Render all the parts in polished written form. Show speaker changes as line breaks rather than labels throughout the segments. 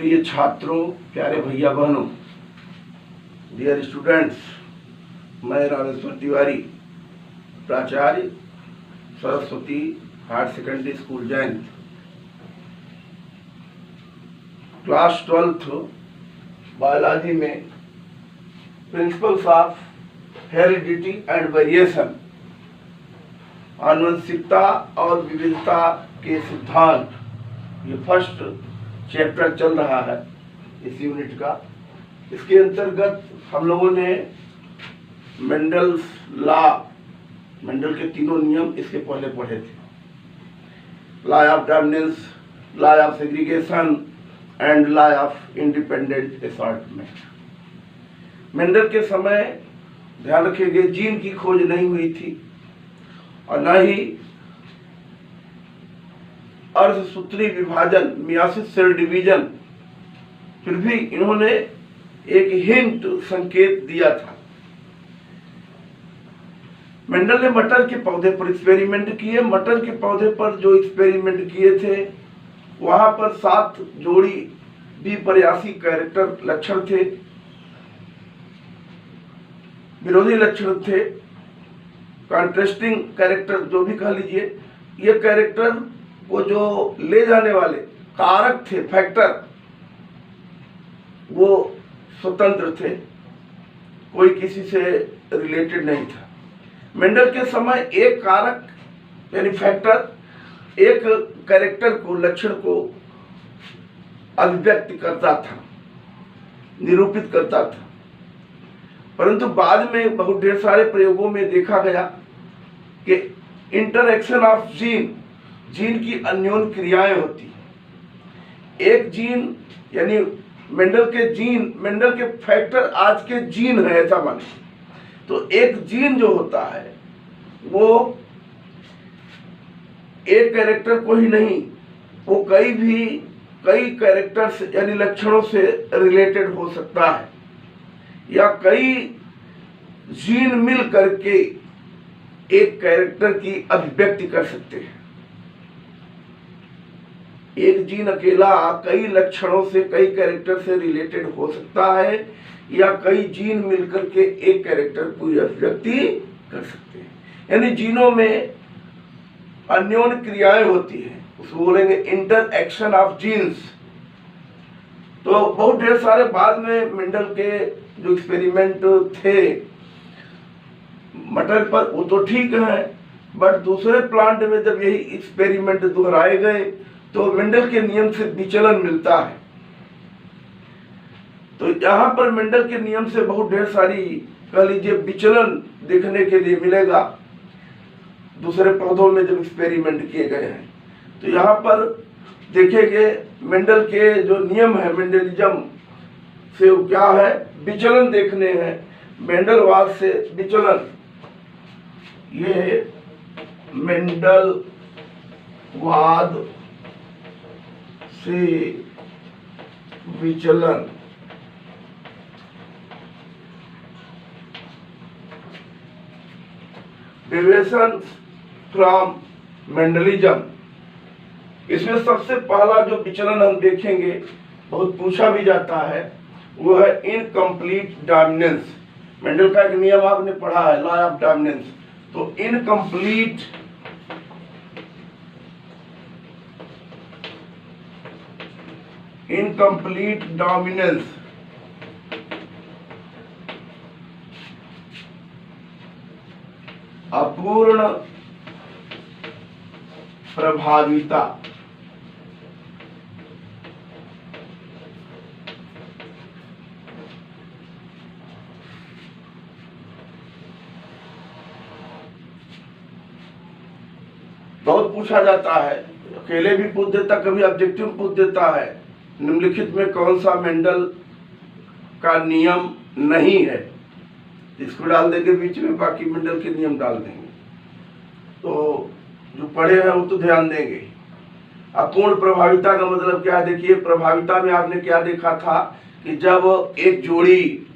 प्रिय छात्रों, प्यारे भैया बहनों, डियर स्टूडेंट्स, मैं रामेश्वर तिवारी, प्राचार्य Saraswati higher secondary school Jain, class 12th biology में principles of heredity and variation, आनुवंशिकता और विविधता के सिद्धांत, ये फर्स्ट चैप्टर चल रहा है इस यूनिट का। इसके अंतर्गत हम लोगों ने मेंडल्स लॉ, मेंडल के तीनों नियम इसके पहले पढ़े थे। Law of dominance, law of segregation and law of independent assortment. Mendel के समय ध्यान रखिएगा, जीन की खोज नहीं हुई थी और न ही अर्धसूत्री विभाजन, मियोसिस सेल डिवीजन। फिर भी इन्होंने एक हिंट, संकेत दिया था। मेंडल ने मटर के पौधे पर एक्सपेरिमेंट किए। मटर के पौधे पर जो एक्सपेरिमेंट किए थे वहां पर 7 जोड़ी विपर्यासी कैरेक्टर लक्षण थे, विरोधी लक्षण थे, कॉन्ट्रास्टिंग कैरेक्टर जो भी कह लीजिए। ये कैरेक्टर वो जो ले जाने वाले कारक थे, फैक्टर, वो स्वतंत्र थे, कोई किसी से रिलेटेड नहीं था। मेंडल के समय एक कारक यानी फैक्टर एक कैरेक्टर को, लक्षण को अभिव्यक्त करता था, निरूपित करता था। परंतु बाद में बहुत ढेर सारे प्रयोगों में देखा गया कि इंटरएक्शन ऑफ जीन, जीन की अन्योन्य क्रियाएं होती हैं। एक जीन यानी मेंडल के जीन, मेंडल के फैक्टर आज के जीन है, ऐसा माने तो एक जीन जो होता है वो एक कैरेक्टर को ही नहीं, वो कई कैरेक्टर्स यानी लक्षणों से रिलेटेड हो सकता है, या कई जीन मिल करके एक कैरेक्टर की अभिव्यक्ति कर सकते हैं। एक जीन अकेला कई लक्षणों से, कई कैरेक्टर से रिलेटेड हो सकता है, या कई जीन मिलकर के एक कैरेक्टर की अभिव्यक्ति कर सकते हैं। यानी जीनों में अन्योन्य क्रियाएं होती हैं, उसको बोलेंगे इंटरएक्शन ऑफ जीन्स। तो बहुत ढेर सारे बाद में मेंडल के जो एक्सपेरिमेंट थे मटर पर, वो तो ठीक है, बट दूसरे प्लांट में जब यही एक्सपेरिमेंट दोहराए गए तो मेंडल के नियम से विचलन मिलता है। तो यहाँ पर मेंडल के नियम से बहुत ढेर सारी, कह लीजिए, विचलन देखने के लिए मिलेगा दूसरे पौधों में जब एक्सपेरिमेंट किए गए हैं। तो यहाँ पर देखेंगे मेंडल के जो नियम है, मेंडलिज्म से वो क्या है, विचलन देखने हैं। मेंडलवाद से विचलन, ये मेंडलवाद से विचलन, डेविएशन फ्रॉम मेंडलिज्म। इसमें सबसे पहला जो विचलन हम देखेंगे, बहुत पूछा भी जाता है, वो है इनकम्प्लीट डोमिनेंस। मेंडल का एक नियम आपने पढ़ा है, लॉ ऑफ डोमिनेंस। तो इनकम्प्लीट डोमिनेंस, अपूर्ण प्रभाविता। बहुत पूछा जाता है, अकेले भी पूछ देता, कभी ऑब्जेक्टिव पूछ देता है, निम्नलिखित में कौन सा मेंडल का नियम नहीं है। इसको डाल देंगे बीच में, बाकी मेंडल के नियम डाल देंगे। तो जो पढ़े हैं वो तो ध्यान देंगे। अपूर्ण प्रभाविता का मतलब क्या है, देखिए प्रभाविता में आपने क्या देखा था कि जब एक जोड़ी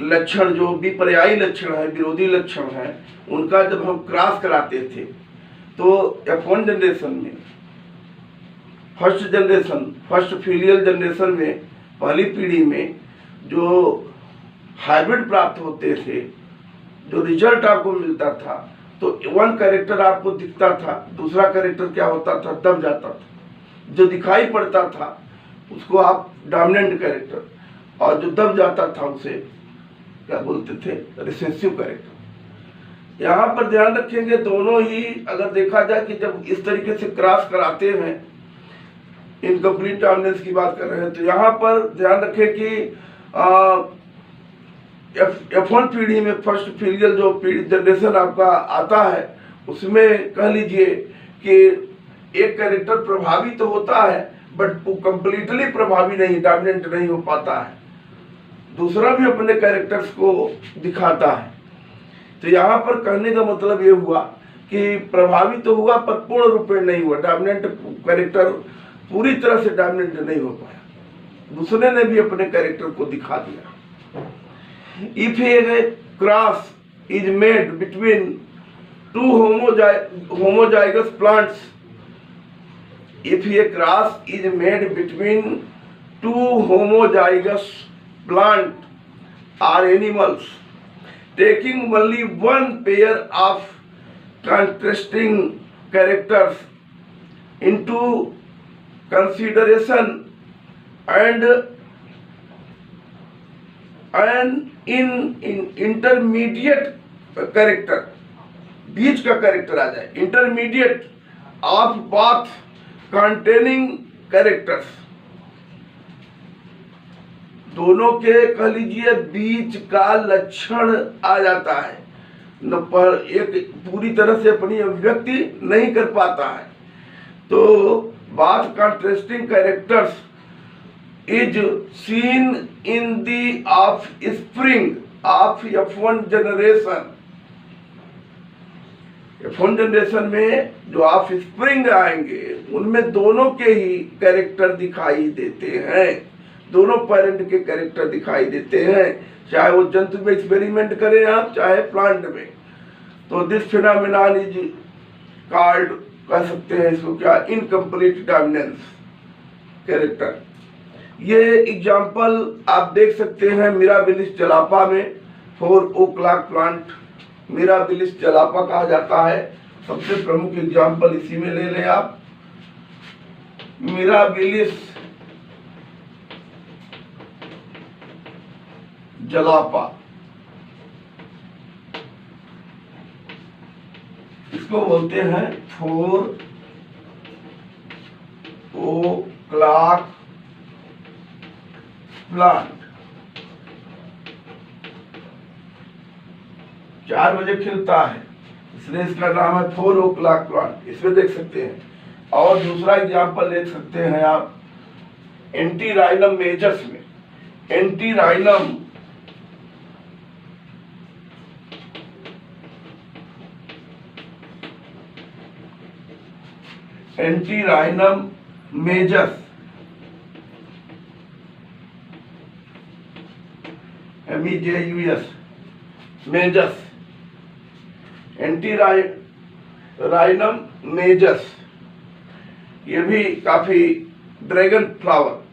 लक्षण जो विपर्यायी लक्षण है, विरोधी लक्षण है, उनका जब हम क्रॉस कराते थे तो F1 जनरेशन में फर्स्ट फिलियल जनरेशन में, पहली पीढ़ी में जो हाइब्रिड प्राप्त होते थे, जो रिजल्ट आपको मिलता था, तो वन कैरेक्टर आपको दिखता था, दूसरा कैरेक्टर क्या होता था, दब जाता था। जो दिखाई पड़ता था उसको आप डोमिनेंट कैरेक्टर, और जो दब जाता था उसे क्या बोलते थे, रिसेसिव कैरेक्टर। यहाँ पर ध्यान रखेंगे, दोनों ही अगर देखा जाए कि जब इस तरीके से क्रॉस कराते हैं, इनकम्प्लीट डोमिनेंस की बात कर रहे हैं, तो यहाँ पर ध्यान रखें कि F1 पीढ़ी में फर्स्ट फिलियल जो जनरेशन आपका आता है, उसमें कह लीजिए कि एक कैरेक्टर प्रभावी तो होता है, बट वो कंप्लीटली प्रभावी नहीं, डोमिनेंट नहीं हो पाता है, दूसरा भी अपने कैरेक्टर्स को दिखाता है। तो यहाँ पर कहने का मतलब ये हुआ कि प्रभावी तो हुआ पर पूर्ण रूप में नहीं हुआ, डोमिनेंट कैरेक्टर पूरी तरह से डोमिनेंट नहीं हो पाया, दूसरे ने भी अपने कैरेक्टर को दिखा दिया। If a cross is made between two homozygous plants, if a cross is made between two homozygous plant or animals, taking only one pair of contrasting characters into consideration and in intermediate character, बीच का character आ जाए, intermediate of both containing characters, दोनों के कह लीजिए बीच का लक्षण आ जाता है, न पर एक पूरी तरह से अपनी अभिव्यक्ति नहीं कर पाता है। तो bath contrasting characters is seen in the offspring of F1 generation। F1 generation में जो ऑफस्प्रिंग आएंगे उनमें दोनों के ही कैरेक्टर दिखाई देते हैं, दोनों पेरेंट के कैरेक्टर दिखाई देते हैं, चाहे वो जंतु में एक्सपेरिमेंट करें आप, चाहे प्लांट में। तो दिस फिनोमेनन इज कॉल्ड, कह सकते हैं इसको क्या, इनकम्प्लीट डोमिनेंस कैरेक्टर। ये एग्जाम्पल आप देख सकते हैं मिराबिलिस जलापा में, 4 o'clock प्लांट मिराबिलिस जलापा कहा जाता है, सबसे प्रमुख एग्जाम्पल इसी में ले लें आप, मिराबिलिस जलापा, इसको बोलते हैं 4 o'clock प्लांट, 4 बजे खिलता है, इसलिए इसका नाम है 4 o'clock प्लांट, इसमें देख सकते हैं। और दूसरा एग्जाम्पल देख सकते हैं आप एंटीराइनम मेजस में, एंटीराइनम मेजस, MEJUS मेजस, एंटीराइनम मेजस, ये भी काफी, ड्रैगन फ्लावर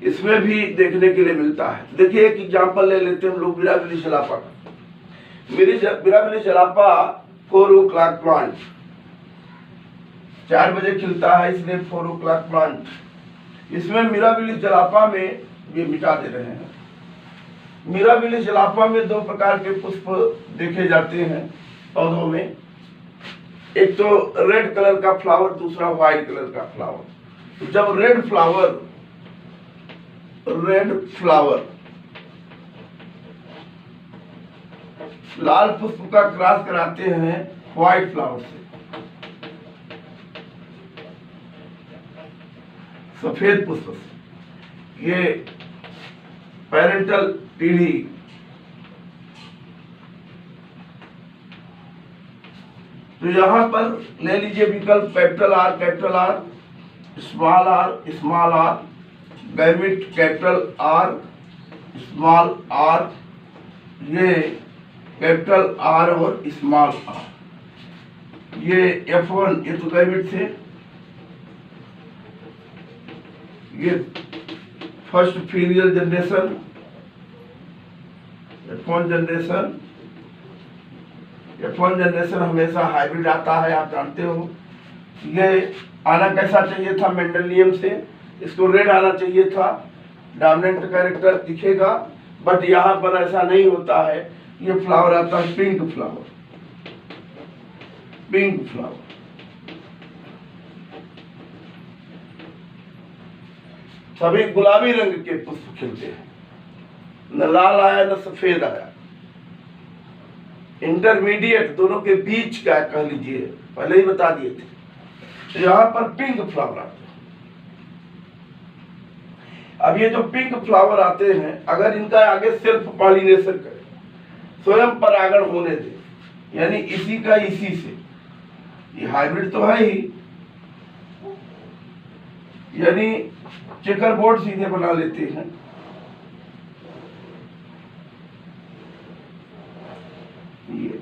इसमें भी देखने के लिए मिलता है। देखिए एक एग्जांपल ले लेते हैं हम लोग मिराबिलिस जलापा का। मिराबिलिस जलापा 4 o'clock प्लांट, 4 बजे खिलता है, इसलिए 4 o'clock प्लांट। इसमें मिराबिलिस जलापा में ये मिटा दे रहे हैं। मिराबिलिस जलापा में 2 प्रकार के पुष्प देखे जाते हैं पौधों में, एक तो रेड कलर का फ्लावर, दूसरा व्हाइट कलर का फ्लावर। तो जब रेड फ्लावर लाल पुष्प का क्रॉस कराते हैं व्हाइट फ्लावर से, सफेद पुष्प से, ये पेरेंटल पीढ़ी तो यहाँ पर ले लीजिए विकल्प capital R, small R, gamete capital R, small R, ये कैपिटल आर और स्मॉल आर, ये F1 ये तो गैमिट थे, ये first filial generation, F1 generation. F1 generation हमेशा हाइब्रिड आता है, आप जानते हो। ये आना कैसा चाहिए था मेंडलियम से, इसको रेड आना चाहिए था, डोमिनेंट कैरेक्टर दिखेगा, बट यहाँ पर ऐसा नहीं होता है। ये फ्लावर आता है पिंक फ्लावर, पिंक फ्लावर। सभी गुलाबी रंग के पुष्प खिलते हैं, न लाल आया न सफेद आया, इंटरमीडिएट दोनों के बीच का कह लीजिए, पहले ही बता दिए थे। तो यहाँ पर पिंक फ्लावर आते हैं। अब ये जो पिंक फ्लावर आते हैं, अगर इनका आगे सेल्फ पॉलिनेशन करें, स्वयं परागण होने दे, यानी इसी का इसी से, ये हाइब्रिड तो है ही, यानी चेकर बोर्ड सीधे बना लेते हैं। ये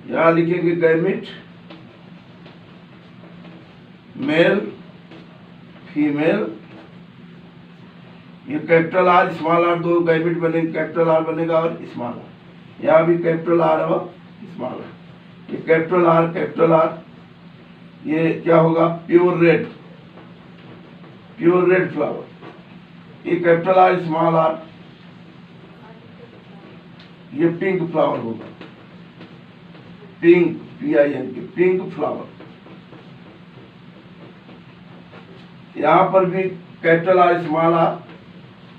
यहां लिखेंगे गैमेट, मेल फीमेल, ये कैपिटल आर स्मॉल आर, दो गैमेट बनेंगे, कैपिटल आर बनेगा और स्मॉल आर, यहाँ भी कैपिटल आर और स्मॉल आर, ये कैपिटल आर, ये क्या होगा प्योर रेड फ्लावर, ये कैपिटल आर स्मॉल आर, ये पिंक फ्लावर होगा, पिंक PINK, पिंक फ्लावर। यहाँ पर भी कैपिटल आर स्मॉल आर,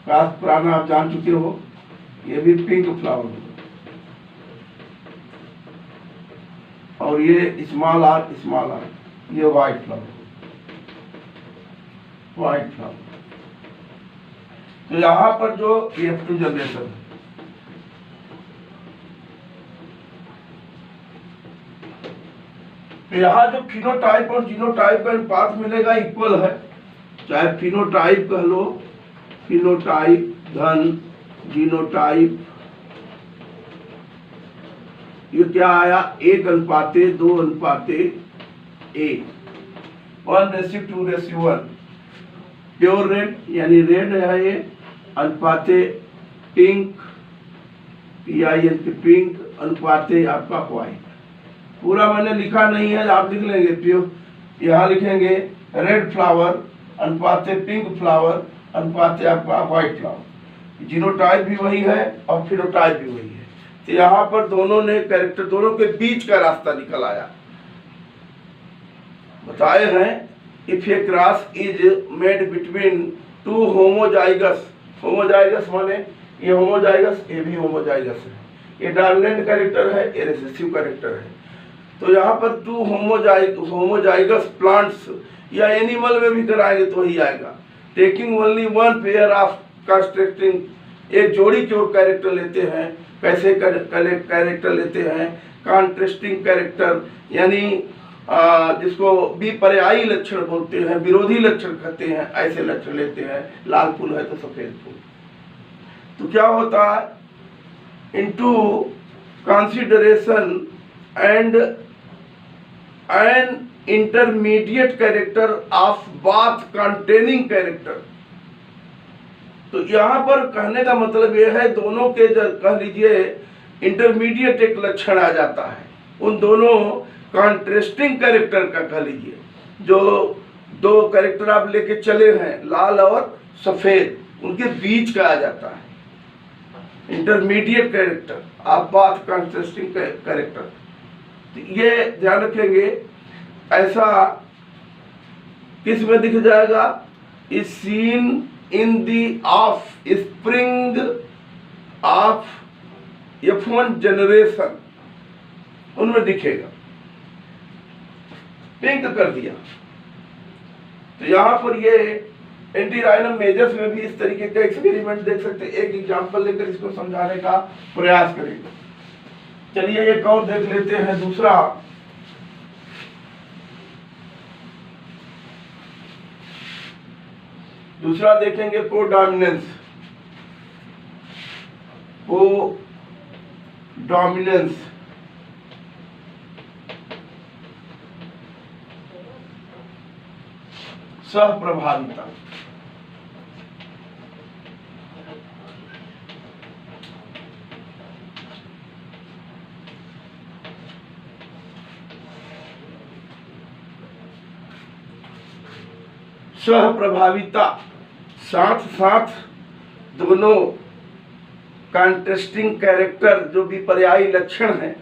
कास्ट पुराना आप जान चुके हो, ये भी पिंक फ्लावर होगा, और ये स्मॉल आर, ये व्हाइट फ्लावर, व्हाइट फ्लावर। तो यहाँ पर जो F2 जनरेशन है, तो यहाँ जो फिनोटाइप और जीनोटाइप का अनुपात मिलेगा इक्वल है, चाहे फिनोटाइप कह लो, फिनोटाइप धन जीनोटाइप, ये क्या आया 1:2:1, 1:2:1, प्योर रेड यानी रेड है ये, अनुपाते पिंक PINK, पिंक, अनुपाते आपका व्हाइट। पूरा मैंने लिखा नहीं है, आप लिख लेंगे, प्योर यहाँ लिखेंगे रेड फ्लावर अनुपाते पिंक फ्लावर अनुपाते आपका व्हाइट फ्लावर। जीनोटाइप भी वही है और फिनोटाइप भी वही है। तो यहाँ पर दोनों ने कैरेक्टर, दोनों के बीच का रास्ता निकल आया। बताए हैं if A cross is made between two homozygous, homozygous माने ये होमोजाइगस, ये भी होमोजाइगस है, ये डोमिनेंट कैरेक्टर है, ये रिसेसिव कैरेक्टर है। तो यहाँ पर टू होमोजाइगस प्लांट्स या एनिमल में भी कराएंगे तो ही आएगा। Taking only one pair of constructing, एक जोड़ी के और कैरेक्टर लेते हैं। कैसे कैरेक्टर लेते हैं? कॉन्ट्रास्टिंग कैरेक्टर, यानी जिसको विपर्यायी लक्षण बोलते हैं, विरोधी लक्षण कहते हैं, ऐसे लक्षण लेते हैं। लाल फूल है तो सफेद फूल। तो क्या होता है, into consideration and an intermediate character of both containing character. तो यहाँ पर कहने का मतलब यह है, दोनों के कह लीजिए इंटरमीडिएट एक लक्षण आ जाता है। उन दोनों कॉन्ट्रास्टिंग कैरेक्टर का कह लीजिए, जो दो कैरेक्टर आप लेके चले हैं लाल और सफेद, उनके बीच का आ जाता है intermediate character of bath contrasting character. ये ध्यान रखेंगे। ऐसा किस में दिख जाएगा? Is seen in the of spring of F1 generation, उनमें दिखेगा। पिंक कर दिया। तो यहां पर ये एंटीराइनम मेजर्स में भी इस तरीके का एक्सपेरिमेंट देख सकते हैं। एक एग्जांपल लेकर इसको समझाने का प्रयास करेंगे। चलिए एक और देख लेते हैं। दूसरा देखेंगे कोडोमिनेंस। कोडोमिनेंस सहप्रभाविता। सहप्रभाविता साथ साथ दोनों कॉन्ट्रास्टिंग कैरेक्टर जो भी पर्यायी लक्षण हैं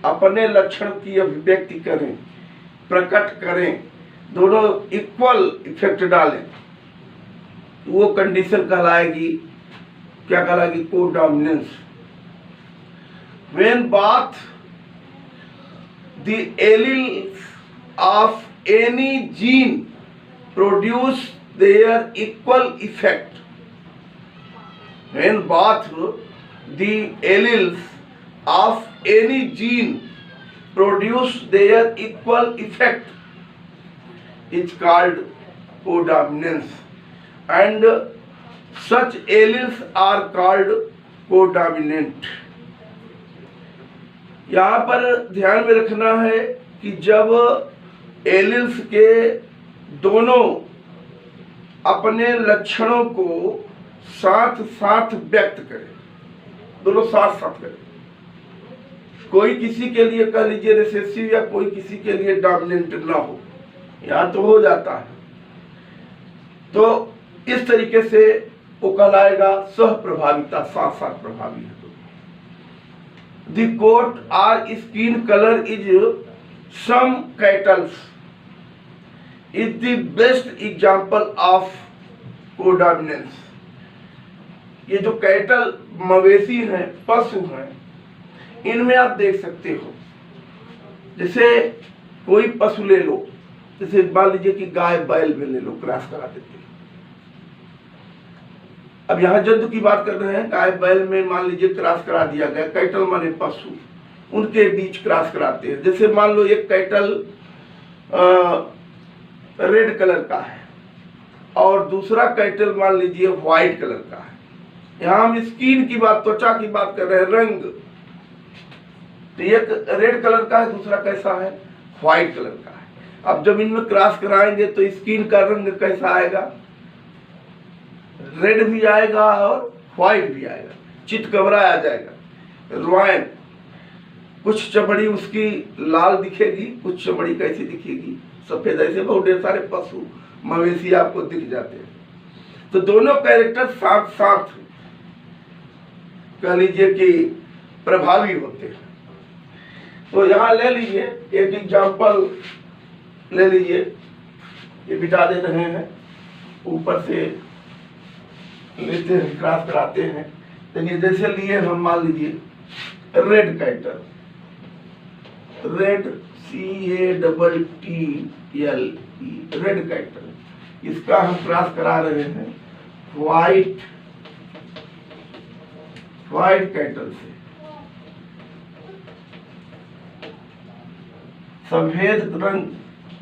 अपने लक्षण की अभिव्यक्ति करें, प्रकट करें, दोनों इक्वल इफेक्ट डालें, वो कंडीशन कहलाएगी, क्या कहलाएगी? Codominance. When both the alleles of any gene produce their equal effect, when both the alleles of any gene produce their equal effect is called codominance, and such alleles are called codominant. यहाँ पर ध्यान में रखना है कि जब alleles के दोनों अपने लक्षणों को साथ साथ व्यक्त करें, दोनों साथ साथ करें, कोई किसी के लिए कह लीजिए रिसेसिव या कोई किसी के लिए डोमिनेंट ना हो, यहाँ तो हो जाता है, तो इस तरीके से वो कहलाएगा सहप्रभाविता, साथ साथ प्रभावी है। The coat or skin color is some cattle's is the best example of codominance. ये जो कैटल मवेशी हैं, पशु हैं, इनमें आप देख सकते हो, जैसे कोई पशु ले लो, जैसे मान लीजिए कि गाय बैल में ले लो, क्रॉस करा देते हैं। अब यहाँ जंतु की बात कर रहे हैं, गाय बैल में मान लीजिए क्रॉस करा दिया गया, कैटल माने पशु, उनके बीच क्रॉस कराते हैं। जैसे मान लो एक कैटल रेड कलर का है और दूसरा कैटल मान लीजिए व्हाइट कलर का है। यहाँ हम स्किन की बात, त्वचा की बात कर रहे हैं, रंग, तो एक रेड कलर का है, दूसरा कैसा है? व्हाइट कलर का है। अब जब इनमें क्रॉस कराएंगे तो स्किन का रंग कैसा आएगा? रेड भी आएगा और व्हाइट भी आएगा, चितकबरा आ जाएगा। रॉयल, कुछ चमड़ी उसकी लाल दिखेगी, कुछ चमड़ी कैसी दिखेगी? सफेद। ऐसे बहुत ढेर सारे पशु मवेशी आपको दिख जाते हैं। तो दोनों कैरेक्टर साथ साथ कह लीजिए कि प्रभावी होते हैं। तो यहाँ ले लीजिए एक एग्जाम्पल ले लीजिए, ये बिठा दे रहे हैं, ऊपर से लेते हैं, क्रॉस कराते हैं। देखिए जैसे लिए हम मान लीजिए red cattle, red CATTLE, red cattle, इसका हम क्रॉस करा रहे हैं व्हाइट कैटल से। सफेद रंग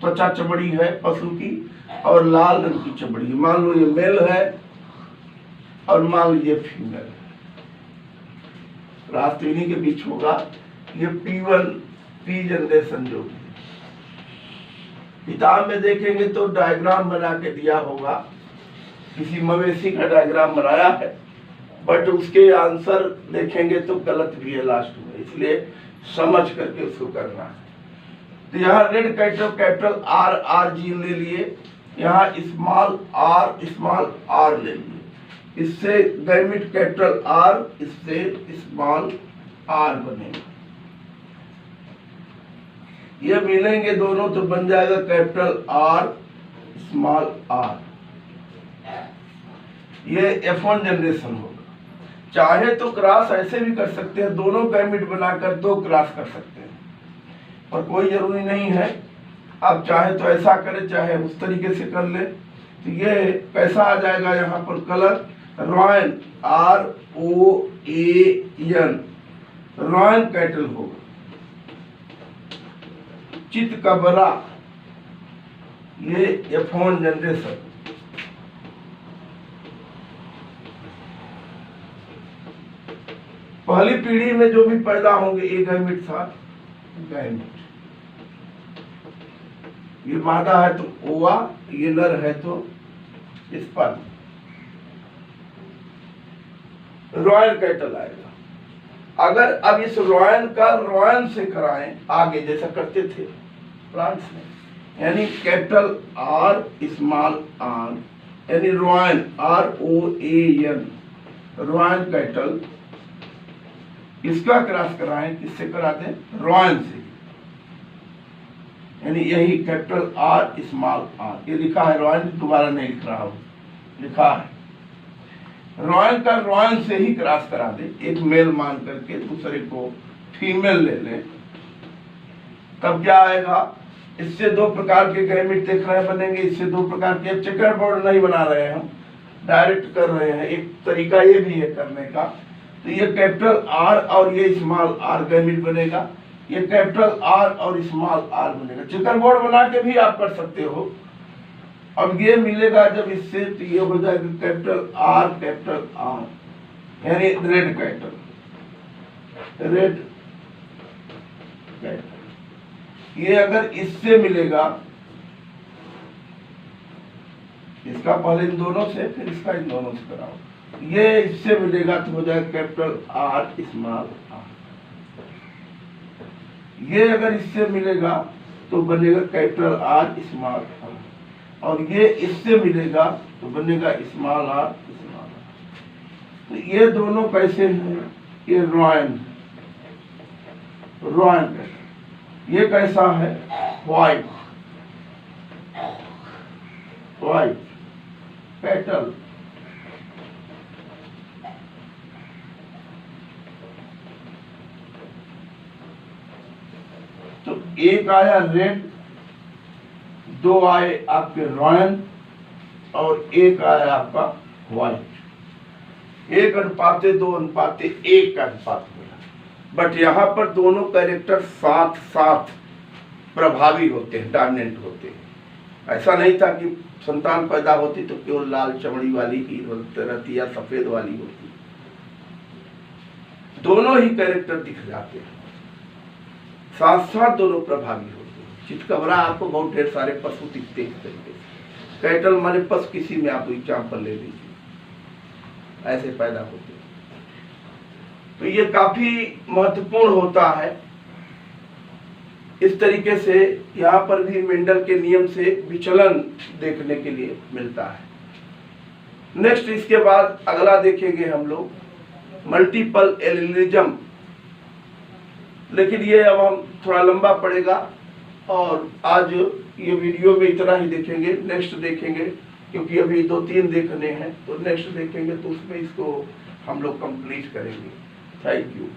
त्वचा चमड़ी है पशु की और लाल रंग की चमड़ी। मान लो ये मेल है और मान लीजिए फीमेल, रास्ते इन्हीं के बीच होगा। ये P1 P जनरेशन जो है, किताब में देखेंगे तो डायग्राम बना के दिया होगा, किसी मवेशी का डायग्राम बनाया है, बट उसके आंसर देखेंगे तो गलत भी है लास्ट में, इसलिए समझ करके उसको करना है। तो यहाँ red cattle capital R gene ले लिए, यहाँ स्मॉल r ले लिए, इससे गैमिट कैपिटल R, इससे स्मॉल r बनेगा। ये मिलेंगे दोनों तो बन जाएगा कैपिटल R स्मॉल r। ये F1 जनरेशन होगा। चाहे तो क्रॉस ऐसे भी कर सकते हैं, दोनों गैमिट बनाकर दो क्रॉस कर सकते हैं, पर कोई जरूरी नहीं है। आप चाहे तो ऐसा करें, चाहे उस तरीके से कर ले। तो ये कैसा आ जाएगा यहाँ पर colour? Royal, ROAN, royal cattle होगा। चितकबरा, ये F1 जनरेशन। पहली पीढ़ी में जो भी पैदा होंगे, एक गैमिट था, गैमिट। ये मादा है तो ओवा, ये नर है तो स्पर्म। रॉयल कैटल आएगा। अगर अब इस रॉयल का रॉयल से कराएं आगे जैसा करते थे प्लांट्स में, यानी कैपिटल आर स्मॉल आर, यानी रॉयल ROAN, रॉयल कैटल, इसका क्रॉस कराएं, किससे करा दें? रॉयल से, यानी यही कैपिटल R स्मॉल आर, ये लिखा है रॉयल, दोबारा नहीं लिख रहा हूं, लिखा है रॉयल का रॉयल से ही क्रॉस करा दे, एक मेल मान करके दूसरे को फीमेल ले लें, तब क्या आएगा? इससे दो प्रकार के गैमेट देख रहे हैं बनेंगे, इससे दो प्रकार के, चेकर बोर्ड नहीं बना रहे हैं हम, डायरेक्ट कर रहे हैं। एक तरीका ये भी है करने का, तो ये कैपिटल R और ये स्मॉल r गैमेट बनेगा, ये कैपिटल R और स्मॉल r बनेगा। चेकर बोर्ड बना के भी आप कर सकते हो। अब ये मिलेगा जब इससे, तो ये हो जाएगा कैपिटल R, यानी रेड कैटल, रेड कैटल। ये अगर इससे मिलेगा, इसका पहले इन दोनों से, फिर इसका इन दोनों से कराओ, ये इससे मिलेगा तो हो जाएगा कैपिटल R स्मॉल r। ये अगर इससे मिलेगा तो बनेगा कैपिटल R स्मॉल r, और ये इससे मिलेगा तो बनेगा स्मॉल r स्मॉल r। तो ये दोनों कैसे हैं? ये रॉयल कैटल, ये कैसा है? White cattle. तो एक आया रेड, दो आए आपके रॉयल, और एक आया आपका व्हाइट। 1:2:1 का अनुपात मिला। बट यहाँ पर दोनों कैरेक्टर साथ साथ प्रभावी होते हैं, डोमिनेंट होते हैं। ऐसा नहीं था कि संतान पैदा होती तो केवल लाल चमड़ी वाली ही रहती या सफेद वाली होती, दोनों ही कैरेक्टर दिख जाते हैं, साथ साथ दोनों प्रभावी होते हैं। चितकबरा आपको बहुत ढेर सारे पशु दिखते हैं इस तरीके से। कैटल माने पशु, किसी में आप एग्जाम्पल ले लीजिए, ऐसे पैदा होते हैं। तो ये काफी महत्वपूर्ण होता है। इस तरीके से यहाँ पर भी मेंडल के नियम से विचलन देखने के लिए मिलता है। नेक्स्ट इसके बाद अगला देखेंगे हम लोग मल्टीपल एलिलिज्म, लेकिन ये अब हम थोड़ा लंबा पड़ेगा और आज ये वीडियो में इतना ही देखेंगे। नेक्स्ट देखेंगे क्योंकि अभी 2-3 देखने हैं, तो नेक्स्ट देखेंगे तो उसमें इसको हम लोग कंप्लीट करेंगे। Thank you.